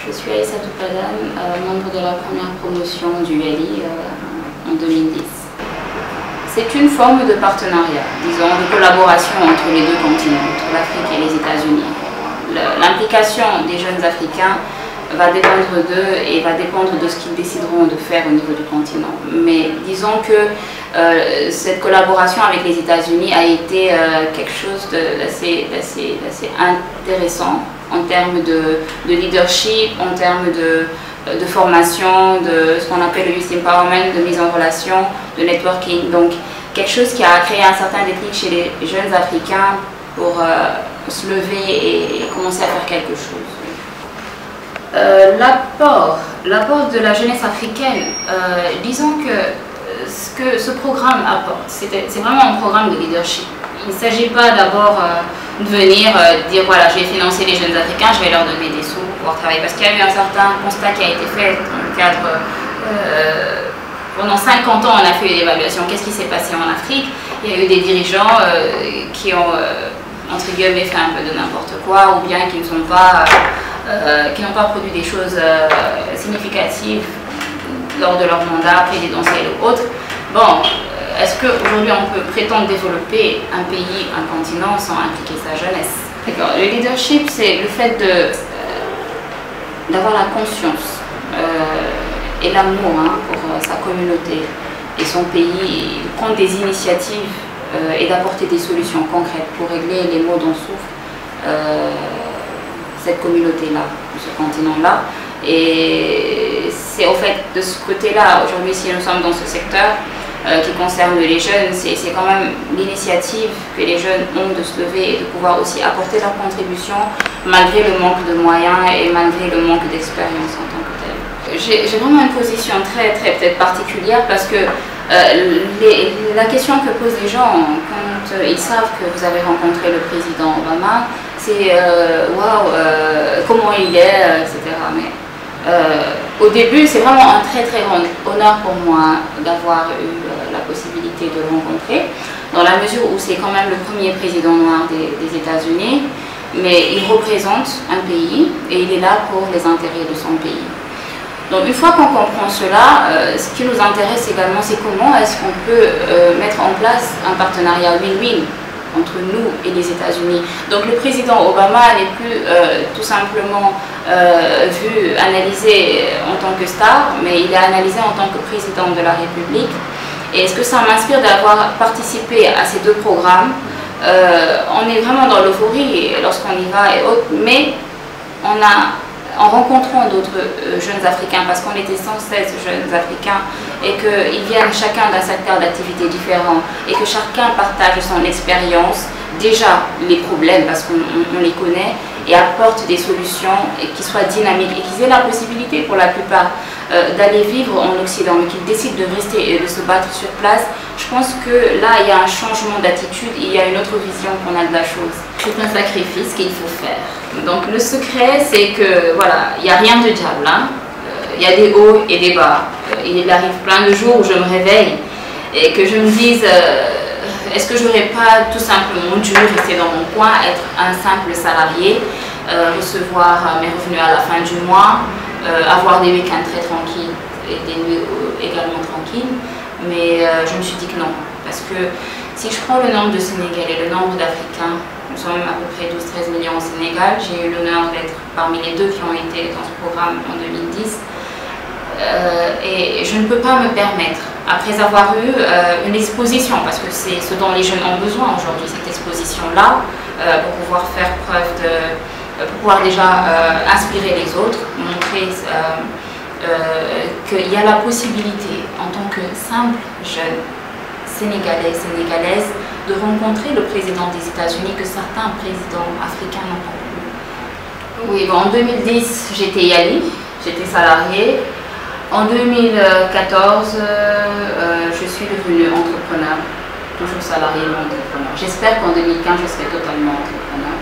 Je suis Aïssatou Padan, membre de la première promotion du LI en 2010. C'est une forme de partenariat, disons, de collaboration entre les deux continents, entre l'Afrique et les États-Unis. L'implication des jeunes Africains va dépendre d'eux et va dépendre de ce qu'ils décideront de faire au niveau du continent. Mais disons que cette collaboration avec les États-Unis a été quelque chose d'assez intéressant en termes de leadership, en termes de formation, de ce qu'on appelle le youth empowerment, de mise en relation, de networking. Donc quelque chose qui a créé un certain déclic chez les jeunes Africains pour se lever et commencer à faire quelque chose. L'apport de la jeunesse africaine, disons que ce programme apporte, c'est vraiment un programme de leadership. Il ne s'agit pas d'abord de venir dire voilà, je vais financer les jeunes Africains, je vais leur donner des sous pour pouvoir travailler. Parce qu'il y a eu un certain constat qui a été fait dans le cadre... pendant 50 ans, on a fait une évaluation. Qu'est-ce qui s'est passé en Afrique? Il y a eu des dirigeants qui ont, entre guillemets, fait un peu de n'importe quoi, ou bien qui n'ont pas produit des choses significatives lors de leur mandat présidentiel ou autre. Bon, est-ce qu'aujourd'hui on peut prétendre développer un pays, un continent sans impliquer sa jeunesse? D'accord. Le leadership, c'est le fait d'avoir la conscience et l'amour pour sa communauté et son pays, de prendre des initiatives et d'apporter des solutions concrètes pour régler les maux dont souffre cette communauté-là, ce continent-là. Et c'est au fait de ce côté-là, aujourd'hui, si nous sommes dans ce secteur qui concerne les jeunes, c'est quand même l'initiative que les jeunes ont de se lever et de pouvoir aussi apporter leur contribution malgré le manque de moyens et malgré le manque d'expérience en tant que tel. J'ai vraiment une position très peut-être particulière parce que la question que posent les gens quand ils savent que vous avez rencontré le président Obama, c'est waouh, comment il est, etc. Mais au début, c'est vraiment un très grand honneur pour moi d'avoir eu la possibilité de le rencontrer, dans la mesure où c'est quand même le premier président noir des États-Unis, mais il représente un pays et il est là pour les intérêts de son pays. Donc une fois qu'on comprend cela, ce qui nous intéresse également, c'est comment est-ce qu'on peut mettre en place un partenariat win-win entre nous et les États-Unis. Donc le président Obama n'est plus tout simplement analysé en tant que star, mais il est analysé en tant que président de la République. Et ce que ça m'inspire d'avoir participé à ces deux programmes, on est vraiment dans l'euphorie lorsqu'on y va et autres, mais en rencontrant d'autres jeunes Africains, parce qu'on était 116 jeunes Africains et qu'ils viennent chacun d'un secteur d'activité différent et que chacun partage son expérience, déjà les problèmes parce qu'on les connaît, et apporte des solutions et qui soient dynamiques et qu'ils aient la possibilité pour la plupart d'aller vivre en Occident, mais qu'ils décident de rester et de se battre sur place. Je pense que là, il y a un changement d'attitude, il y a une autre vision qu'on a de la chose. C'est un sacrifice qu'il faut faire. Donc le secret, c'est que voilà, il n'y a rien de diable, hein. Il y a des hauts et des bas. Il arrive plein de jours où je me réveille et que je me dise est-ce que je n'aurais pas tout simplement dû rester dans mon coin, être un simple salarié, recevoir mes revenus à la fin du mois, avoir des week-ends très tranquilles et des nuits également tranquilles. Mais je me suis dit que non, parce que si je prends le nombre de Sénégalais et le nombre d'Africains, nous sommes à peu près 12-13 millions au Sénégal. J'ai eu l'honneur d'être parmi les deux qui ont été dans ce programme en 2010. Et je ne peux pas me permettre, après avoir eu une exposition, parce que c'est ce dont les jeunes ont besoin aujourd'hui, cette exposition-là, pour pouvoir faire preuve pour pouvoir déjà inspirer les autres, montrer qu'il y a la possibilité, en tant que simple jeune sénégalais, sénégalaise, de rencontrer le président des États-Unis que certains présidents africains n'ont pas pu. Oui, bon, en 2010, j'étais YALI, j'étais salariée. En 2014, je suis devenue entrepreneur, toujours salariée mais entrepreneur. J'espère qu'en 2015, je serai totalement entrepreneur.